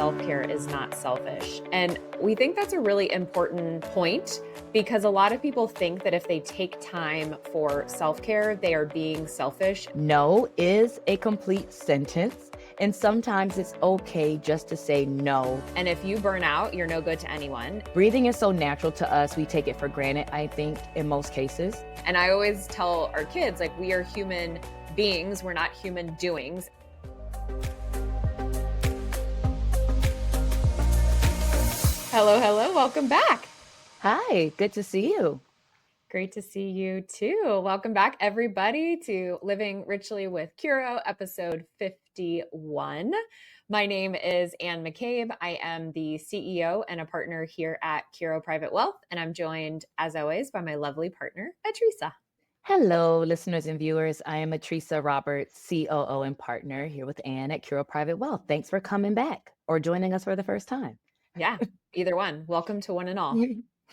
self-care is not selfish. And we think that's a really important point because a lot of people think that if they take time for self-care, they are being selfish. No is a complete sentence, and sometimes it's okay just to say no. And if you burn out, you're no good to anyone. Breathing is so natural to us, we take it for granted, I think, in most cases. And I always tell our kids, like, we are human beings, we're not human doings. Hello, welcome back. Hi, good to see you. Great to see you too. Welcome back, everybody, to Living Richly with Curo, episode 51. My name is Ann McCabe. I am the CEO and a partner here at Curo Private Wealth, and I'm joined, as always, by my lovely partner, Atrisa. Hello, listeners and viewers. I am Atrisa Roberts, COO and partner here with Ann at Curo Private Wealth. Thanks for coming back or joining us for the first time. Yeah, either one. Welcome to one and all.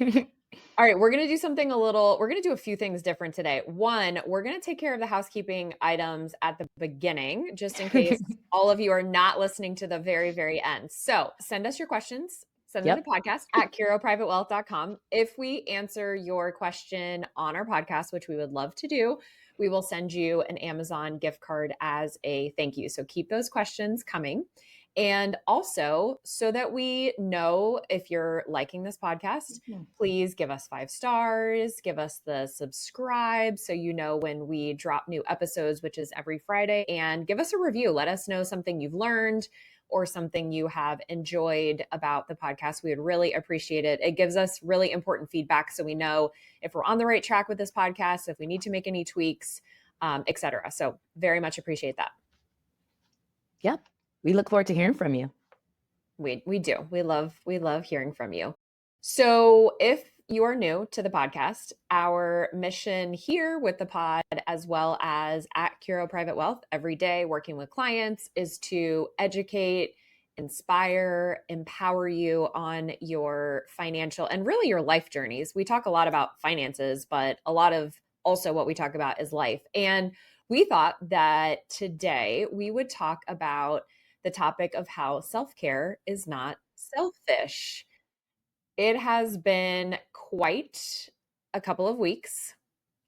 All right, we're going to do something we're going to do a few things different today. One, we're going to take care of the housekeeping items at the beginning, just in case all of you are not listening to the very, very end. So send us your questions. Send them to podcast at curoprivatewealth.com. If we answer your question on our podcast, which we would love to do, we will send you an Amazon gift card as a thank you. So keep those questions coming. And also, so that we know if you're liking this podcast, please give us 5 stars, give us the subscribe so you know when we drop new episodes, which is every Friday, and give us a review. Let us know something you've learned or something you have enjoyed about the podcast. We would really appreciate it. It gives us really important feedback so we know if we're on the right track with this podcast, if we need to make any tweaks, etc. So very much appreciate that. Yep. We look forward to hearing from you. We do. We love hearing from you. So if you are new to the podcast, our mission here with the pod, as well as at Curo Private Wealth every day working with clients, is to educate, inspire, empower you on your financial and really your life journeys. We talk a lot about finances, but a lot of also what we talk about is life. And we thought that today we would talk about the topic of how self-care is not selfish. It has been quite a couple of weeks.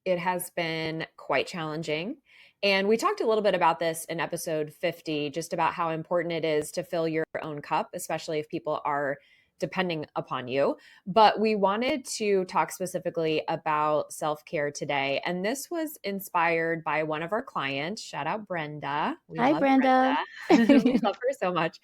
It has been quite challenging. And we talked a little bit about this in episode 50, just about how important it is to fill your own cup, especially if people are depending upon you. But we wanted to talk specifically about self-care today. And this was inspired by one of our clients. Shout out Brenda. Hi, Brenda. We love her so much.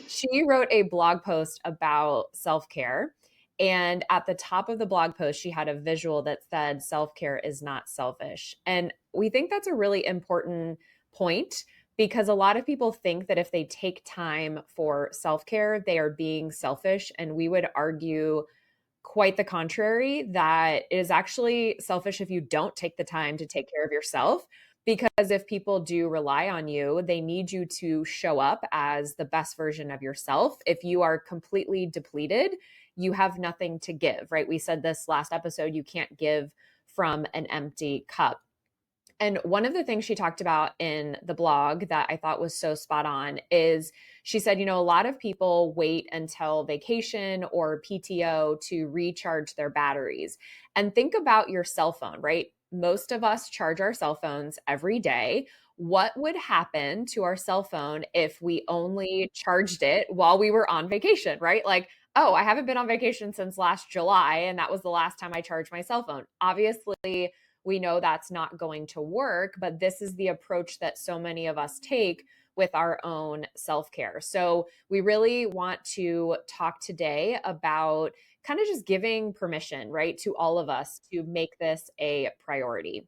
She wrote a blog post about self-care. And at the top of the blog post, she had a visual that said, self-care is not selfish. And we think that's a really important point because a lot of people think that if they take time for self-care, they are being selfish. And we would argue quite the contrary, that it is actually selfish if you don't take the time to take care of yourself. Because if people do rely on you, they need you to show up as the best version of yourself. If you are completely depleted, you have nothing to give, right? We said this last episode, you can't give from an empty cup. And one of the things she talked about in the blog that I thought was so spot on is she said, a lot of people wait until vacation or PTO to recharge their batteries. And think about your cell phone, right? Most of us charge our cell phones every day. What would happen to our cell phone if we only charged it while we were on vacation, right? Like, oh, I haven't been on vacation since last July, and that was the last time I charged my cell phone. Obviously, we know that's not going to work, but this is the approach that so many of us take with our own self-care. So we really want to talk today about kind of just giving permission, right, to all of us to make this a priority.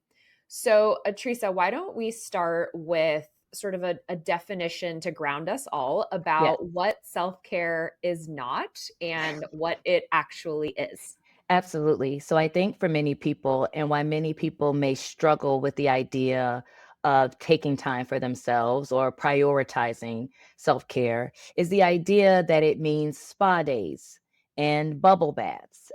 So, Atrisa, why don't we start with sort of a definition to ground us all about what self-care is not and what it actually is. Absolutely. So I think for many people, and why many people may struggle with the idea of taking time for themselves or prioritizing self-care, is the idea that it means spa days and bubble baths.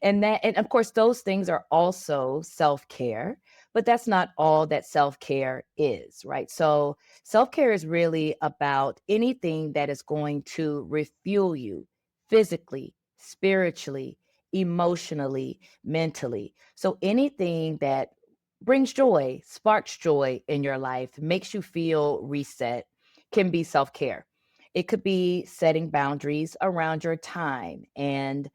And of course, those things are also self-care. but that's not all that self-care is, right? So self-care is really about anything that is going to refuel you physically, spiritually, emotionally, mentally. So anything that brings joy, sparks joy in your life, makes you feel reset can be self-care. It could be setting boundaries around your time. And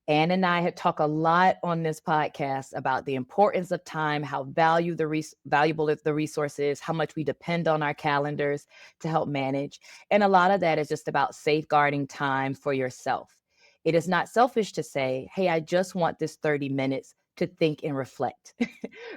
Anne and I had talked a lot on this podcast about the importance of time, how valuable the resource is, how much we depend on our calendars to help manage. And a lot of that is just about safeguarding time for yourself. It is not selfish to say, hey, I just want this 30 minutes to think and reflect,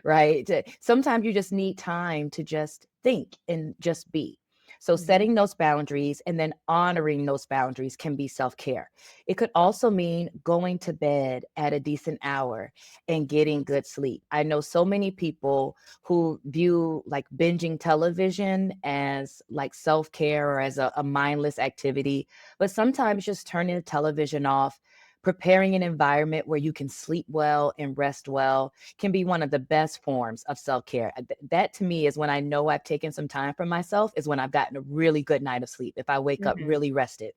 right? Sometimes you just need time to just think and just be. So Mhm. setting those boundaries and then honoring those boundaries can be self-care. It could also mean going to bed at a decent hour and getting good sleep. I know so many people who view like binging television as like self-care or as a mindless activity, but sometimes just turning the television off, preparing an environment where you can sleep well and rest well can be one of the best forms of self-care. That to me is when I know I've taken some time for myself, is when I've gotten a really good night of sleep, if I wake up Mhm. really rested.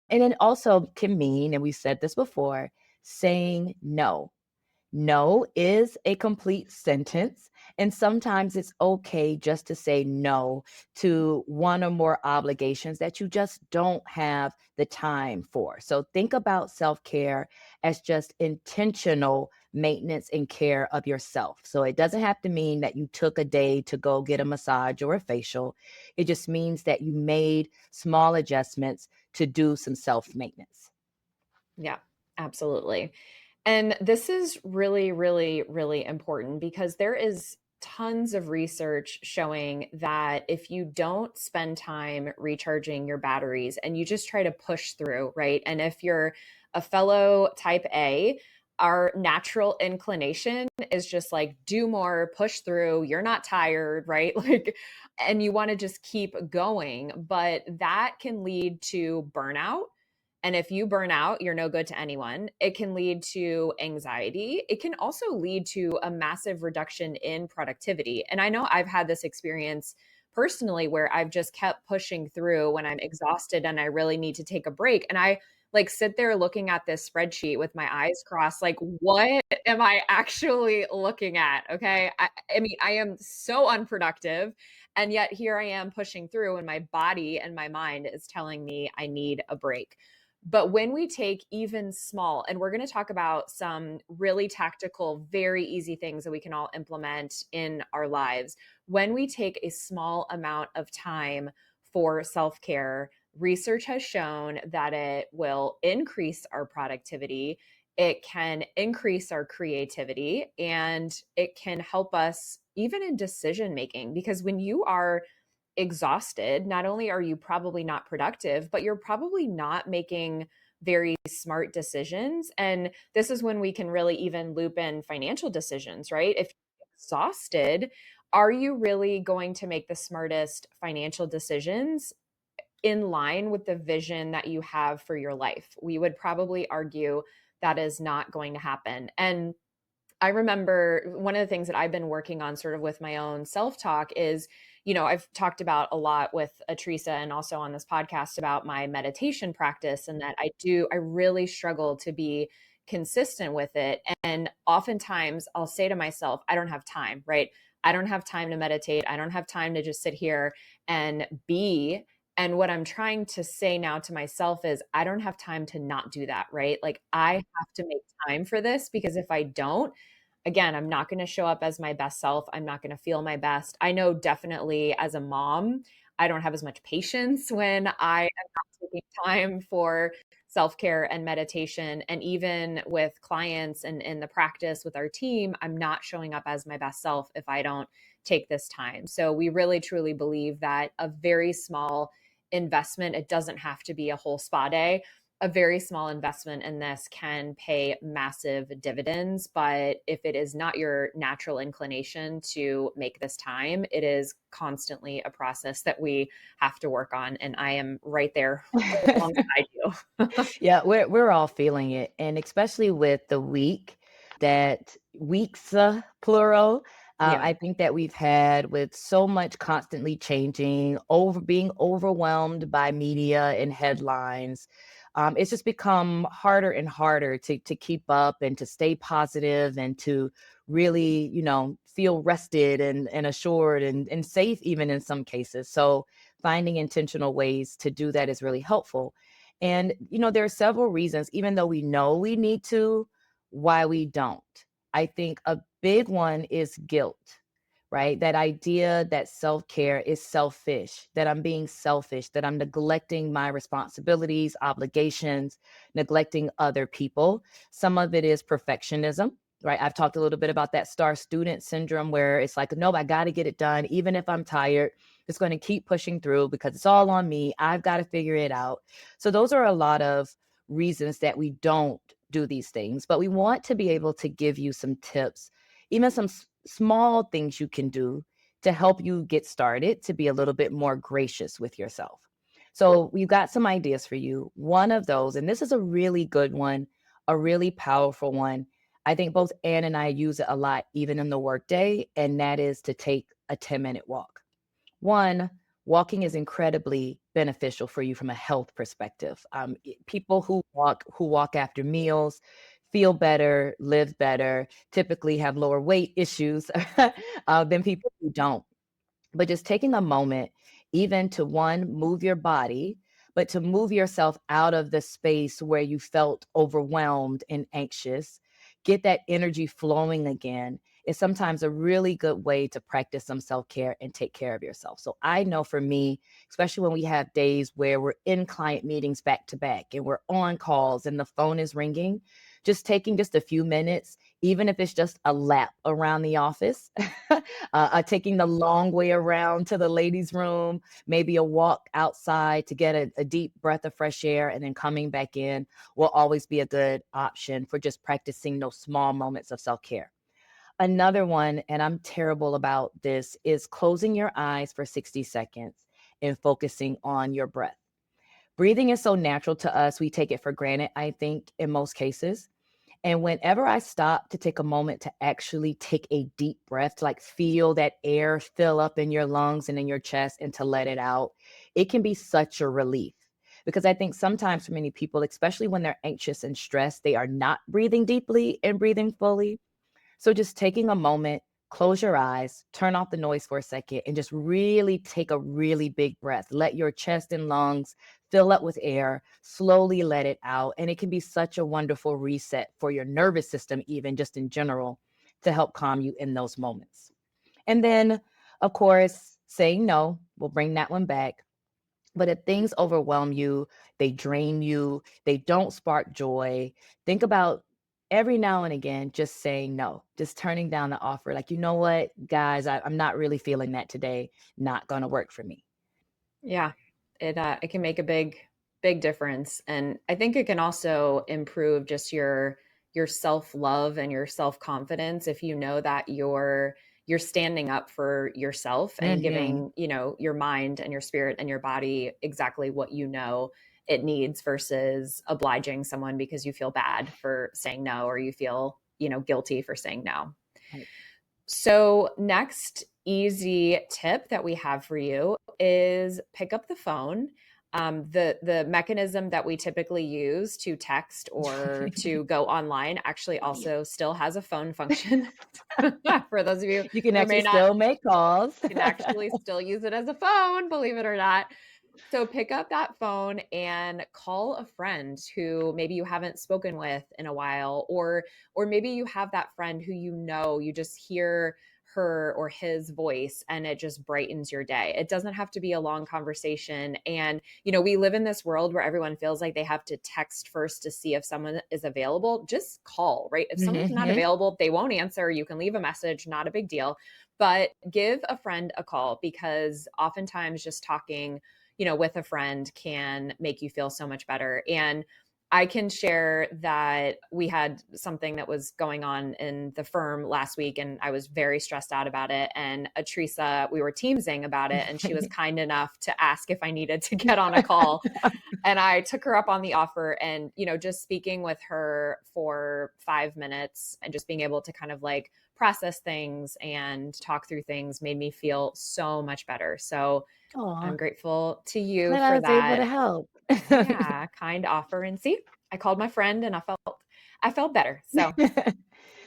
And it also can mean, and we said this before, saying no. No is a complete sentence. And sometimes it's okay just to say no to one or more obligations that you just don't have the time for. So think about self care as just intentional maintenance and care of yourself. So it doesn't have to mean that you took a day to go get a massage or a facial. It just means that you made small adjustments to do some self maintenance. Yeah, absolutely. And this is really, really, really important because there is tons of research showing that if you don't spend time recharging your batteries and you just try to push through, right? And if you're a fellow type A, our natural inclination is just like do more, push through, you're not tired, right? Like, and you want to just keep going, but that can lead to burnout, and if you burn out, you're no good to anyone. It can lead to anxiety. It can also lead to a massive reduction in productivity. And I know I've had this experience personally where I've just kept pushing through when I'm exhausted and I really need to take a break. And I like sit there looking at this spreadsheet with my eyes crossed, like, what am I actually looking at? Okay. I mean, I am so unproductive. And yet here I am pushing through, and my body and my mind is telling me I need a break. But when we take even small, and we're going to talk about some really tactical, very easy things that we can all implement in our lives, when we take a small amount of time for self care, research has shown that it will increase our productivity. It can increase our creativity, and it can help us even in decision making. Because when you are exhausted, not only are you probably not productive, but you're probably not making very smart decisions. And this is when we can really even loop in financial decisions, right? If you're exhausted, are you really going to make the smartest financial decisions in line with the vision that you have for your life? We would probably argue that is not going to happen. And I remember one of the things that I've been working on sort of with my own self-talk is, I've talked about a lot with Teresa and also on this podcast about my meditation practice, and that I really struggle to be consistent with it. And oftentimes I'll say to myself, I don't have time, right? I don't have time to meditate. I don't have time to just sit here and be. And what I'm trying to say now to myself is, I don't have time to not do that, right? Like, I have to make time for this, because if I don't, again, I'm not going to show up as my best self. I'm not going to feel my best. I know definitely as a mom, I don't have as much patience when I am not taking time for self care and meditation. And even with clients and in the practice with our team, I'm not showing up as my best self if I don't take this time. So we really truly believe that a very small investment, it doesn't have to be a whole spa day, a very small investment in this can pay massive dividends. But if it is not your natural inclination to make this time, it is constantly a process that we have to work on. And I am right there alongside you. Yeah, we're all feeling it, and especially with the week that weeks, plural, Yeah. I think that we've had with so much constantly changing, being overwhelmed by media and headlines. It's just become harder and harder to keep up and to stay positive and to really, feel rested and assured and safe even in some cases. So finding intentional ways to do that is really helpful. And there are several reasons, even though we know we need to, why we don't. I think a big one is guilt, right? That idea that self care is selfish, that I'm being selfish, that I'm neglecting my responsibilities, obligations, neglecting other people. Some of it is perfectionism, right? I've talked a little bit about that star student syndrome where it's like, no, I got to get it done. Even if I'm tired, it's going to keep pushing through because it's all on me. I've got to figure it out. So, those are a lot of reasons that we don't do these things, but we want to be able to give you some tips, even some small things you can do to help you get started to be a little bit more gracious with yourself. So, we've got some ideas for you. One of those, and this is a really good one, a really powerful one. I think both Ann and I use it a lot, even in the workday, and that is to take a 10-minute walk. One, walking is incredibly beneficial for you from a health perspective. People who walk after meals feel better, live better, typically have lower weight issues than people who don't. But just taking a moment, even to one, move your body, but to move yourself out of the space where you felt overwhelmed and anxious, get that energy flowing again, is sometimes a really good way to practice some self care and take care of yourself. So I know for me, especially when we have days where we're in client meetings back to back and we're on calls and the phone is ringing, just taking just a few minutes, even if it's just a lap around the office, taking the long way around to the ladies' room, maybe a walk outside to get a deep breath of fresh air, and then coming back in will always be a good option for just practicing those small moments of self care. Another one, and I'm terrible about this, is closing your eyes for 60 seconds and focusing on your breath. Breathing is so natural to us, we take it for granted, I think, in most cases. And whenever I stop to take a moment to actually take a deep breath, to like feel that air fill up in your lungs and in your chest and to let it out, it can be such a relief. Because I think sometimes for many people, especially when they're anxious and stressed, they are not breathing deeply and breathing fully. So just taking a moment, close your eyes, turn off the noise for a second, and just really take a really big breath. Let your chest and lungs fill up with air, slowly let it out. And it can be such a wonderful reset for your nervous system, even just in general, to help calm you in those moments. And then, of course, saying no, we'll bring that one back. But if things overwhelm you, they drain you, they don't spark joy, think about every now and again just saying no, just turning down the offer. Like, you know what, guys, I'm not really feeling that today. Not going to work for me. Yeah. It can make a big difference. And I think it can also improve just your self-love and your self-confidence if you know that you're standing up for yourself and Hmm. giving, your mind and your spirit and your body exactly what you know it needs versus obliging someone because you feel bad for saying no or you feel, guilty for saying no. Right. So, next easy tip that we have for you is pick up the phone. The mechanism that we typically use to text or to go online actually also still has a phone function. For those of you You can who actually may not, still make calls. can actually still use it as a phone, believe it or not. So pick up that phone and call a friend who maybe you haven't spoken with in a while, or maybe you have that friend who you just hear her or his voice and it just brightens your day. It doesn't have to be a long conversation. And we live in this world where everyone feels like they have to text first to see if someone is available. Just call, right? If someone's not Hmm. available, they won't answer. You can leave a message, not a big deal. But give a friend a call because oftentimes just talking with a friend can make you feel so much better. And I can share that we had something that was going on in the firm last week, and I was very stressed out about it. And Teresa, we were teamsing about it, and she was kind enough to ask if I needed to get on a call. And I took her up on the offer, and just speaking with her for 5 minutes and just being able to kind of like process things and talk through things made me feel so much better. So I'm Aw, grateful to you glad I for was able that. to help. Yeah, kind offer. And see, I called my friend and I felt better. So can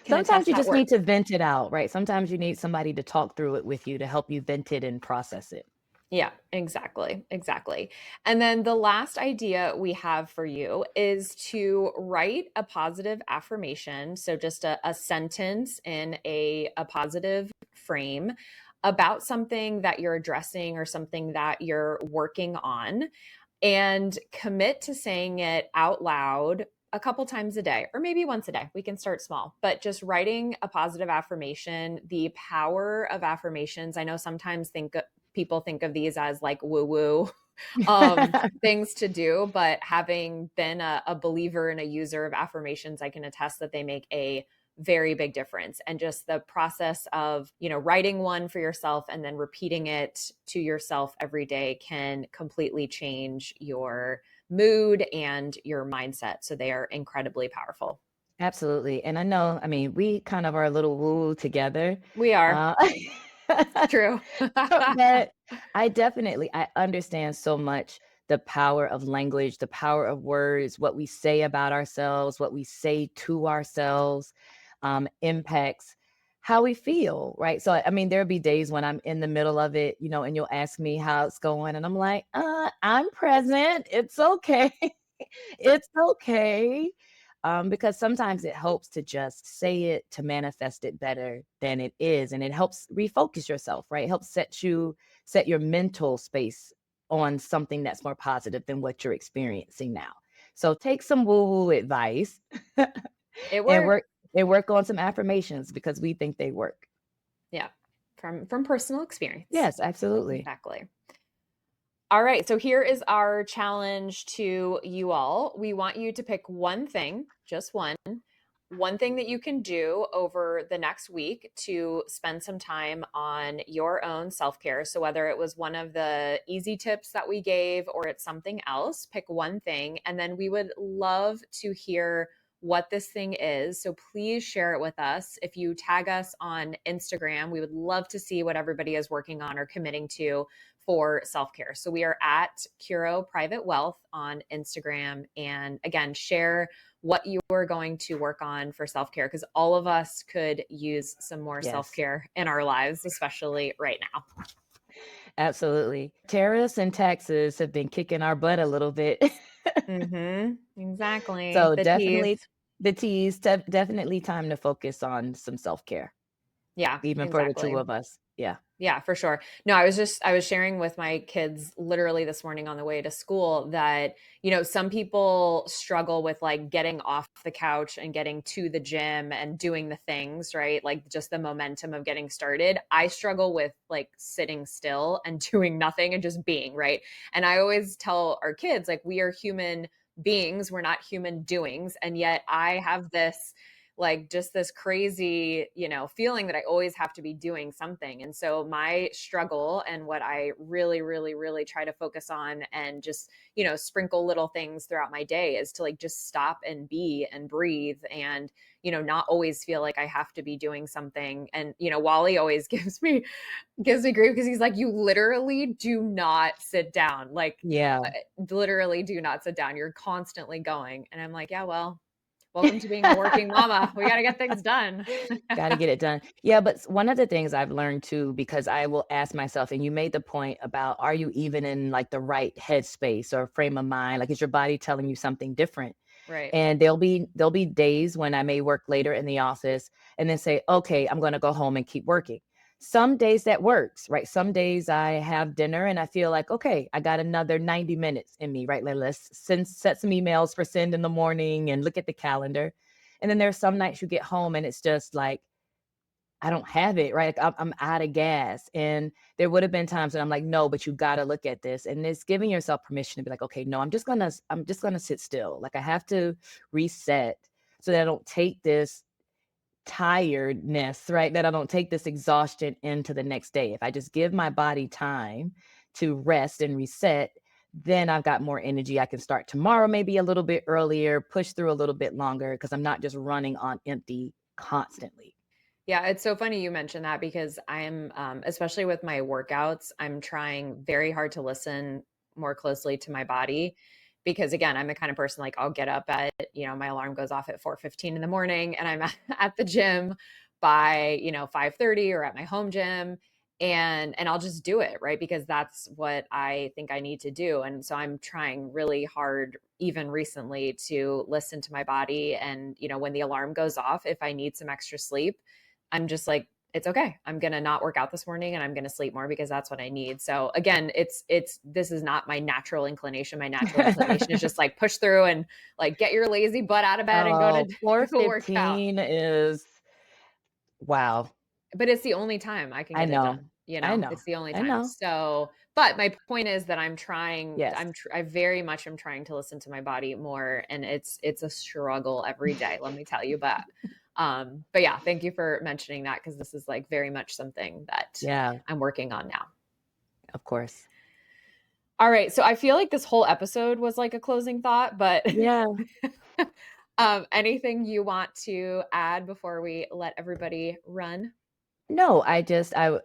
Sometimes attest you that just need works. to vent it out, right? Sometimes you need somebody to talk through it with you to help you vent it and process it. Yeah, exactly. Exactly. And then the last idea we have for you is to write a positive affirmation. So just a sentence in a positive frame about something that you're addressing or something that you're working on, and commit to saying it out loud a couple times a day or maybe once a day. We can start small, but just writing a positive affirmation, the power of affirmations. I know sometimes people think of these as like woo woo things to do, but having been a believer and a user of affirmations, I can attest that they make a very big difference. And just the process of, writing one for yourself and then repeating it to yourself every day can completely change your mood and your mindset. So they are incredibly powerful. Absolutely, and I know, I mean, we kind of are a little woo together, We are. uh, It's true. but I understand so much the power of language, the power of words, what we say about ourselves, what we say to ourselves, impacts how we feel, right? So, I mean, there'll be days when I'm in the middle of it, and you'll ask me how it's going, and I'm like, I'm present. It's okay. It's okay. Because sometimes it helps to just say it to manifest it better than it is. And it helps refocus yourself, right? It helps set your mental space on something that's more positive than what you're experiencing now. So take some woo-woo advice It and works. work on some affirmations because we think they work. Yeah. From personal experience. Yes, absolutely. Exactly. All right. So here is our challenge to you all. We want you to pick one thing, just one thing that you can do over the next week to spend some time on your own self care. So, whether it was one of the easy tips that we gave or it's something else, pick one thing. And then we would love to hear what this thing is. So, please share it with us. If you tag us on Instagram, we would love to see what everybody is working on or committing to for self care. So, we are at Curo Private Wealth on Instagram. And again, share what you are going to work on for self care because all of us could use some more self Yes, care in our lives, especially right now. absolutely. Tariffs and taxes have been kicking our butt a little bit. Exactly. So The teas. definitely the teas, definitely time to focus on some self-care, Yeah, even for the 2 exactly. of us. Yeah. Yeah, for sure. No, I was sharing with my kids literally this morning on the way to school that, some people struggle with like getting off the couch and getting to the gym and doing the things, right? Like just the momentum of getting started. I struggle with like sitting still and doing nothing and just being, right? And I always tell our kids like we are human beings, we're not human doings, and yet I have this like just this crazy, feeling that I always have to be doing something. And so my struggle and what I really, really, really try to focus on and just, sprinkle little things throughout my day is to like just stop and be and breathe and, not always feel like I have to be doing something. And, Wally always gives me grief because he's like, you literally do not sit down. Like Yeah. literally do not sit down. You're constantly going. And I'm like, yeah, well, welcome to being a working mama. We got to get things done. Gotta get it done. Yeah, but one of the things I've learned too, because I will ask myself, and you made the point about, are you even in like the right headspace or frame of mind? Like, is your body telling you something different? Right. And there'll be days when I may work later in the office and then say, "Okay, I'm gonna go home and keep working." Some days that works, right? Some days I have dinner and I feel like, "Okay, I got another 90 minutes in me, right? Let's set some emails for send in the morning and look at the calendar." And then there's some nights you get home and it's just like, I don't have it, right? Like, I'm out of gas. And there would have been times when I'm like, no, but you got to look at this. And it's giving yourself permission to be like, okay, no, I'm just gonna sit still. Like I have to reset so that I don't take this tiredness, right? That I don't take this exhaustion into the next day. If I just give my body time to rest and reset, then I've got more energy. I can start tomorrow maybe a little bit earlier, push through a little bit longer because I'm not just running on empty constantly. Yeah, it's so funny you mentioned that because I'm, especially with my workouts, I'm trying very hard to listen more closely to my body because again, I'm the kind of person like I'll get up at, my alarm goes off at 4:15 in the morning and I'm at the gym by, 5:30 or at my home gym and I'll just do it, right? Because that's what I think I need to do. And so I'm trying really hard even recently to listen to my body and, when the alarm goes off, if I need some extra sleep, I'm just like, it's okay. I'm going to not work out this morning and I'm going to sleep more because that's what I need. So again, this is not my natural inclination. My natural inclination is just like push through and like get your lazy butt out of bed and go to Oh, four go work out. fifteen is wow. But it's the only time I can I get it know. done, I know. It's the only I time. know. So, but my point is that Yes. I very much am trying to listen to my body more and it's a struggle every day, let me tell you, but yeah, thank you for mentioning that because this is like very much something that Yeah, I'm working on now. of course. All right, so I feel like this whole episode was like a closing thought, but Yeah. anything you want to add before we let everybody run? No, I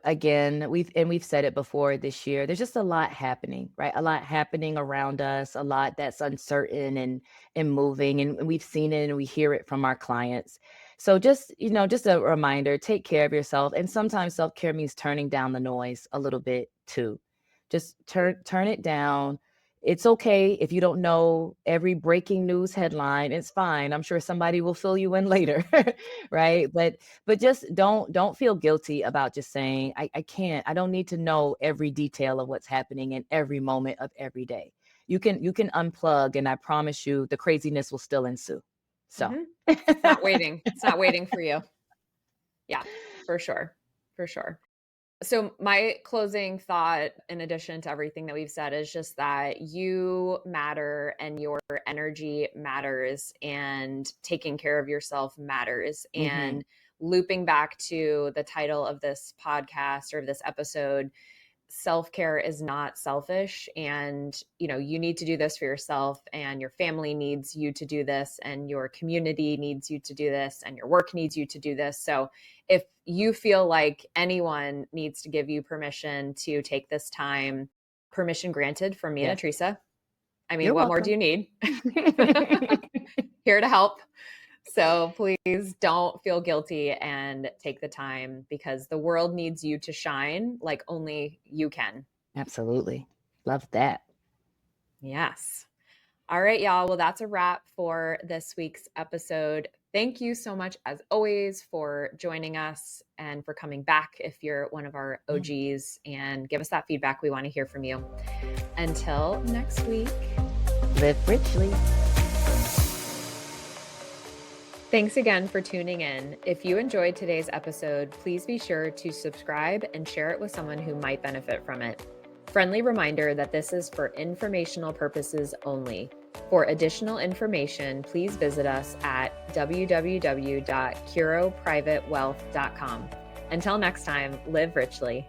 again, we've said it before this year. There's just a lot happening, right? A lot happening around us, a lot that's uncertain and moving, and we've seen it and we hear it from our clients. So just, just a reminder, take care of yourself. And sometimes self-care means turning down the noise a little bit too. Just turn it down. It's okay if you don't know every breaking news headline. It's fine. I'm sure somebody will fill you in later, right? But just don't feel guilty about just saying I can't, I don't need to know every detail of what's happening in every moment of every day. You can unplug, and I promise you the craziness will still ensue. So Mhm. It's not waiting. It's not waiting for you. Yeah, for sure. For sure. So, my closing thought, in addition to everything that we've said, is just that you matter and your energy matters, and taking care of yourself matters. mhm, And looping back to the title of this podcast or this episode, self-care is not selfish, and you need to do this for yourself, and your family needs you to do this, and your community needs you to do this, and your work needs you to do this. So if you feel like anyone needs to give you permission to take this time, permission granted from me and yes, Teresa. I mean, you're what more do welcome. you need? Here to help. So please don't feel guilty and take the time because the world needs you to shine like only you can. Absolutely, love that. Yes. All right, y'all. Well, that's a wrap for this week's episode. Thank you so much, as always, for joining us and for coming back if you're one of our Yeah. OGs, and give us that feedback. We want to hear from you. Until next week. Live richly. Thanks again for tuning in. If you enjoyed today's episode, please be sure to subscribe and share it with someone who might benefit from it. Friendly reminder that this is for informational purposes only. For additional information, please visit us at www.curoprivatewealth.com. Until next time, live richly.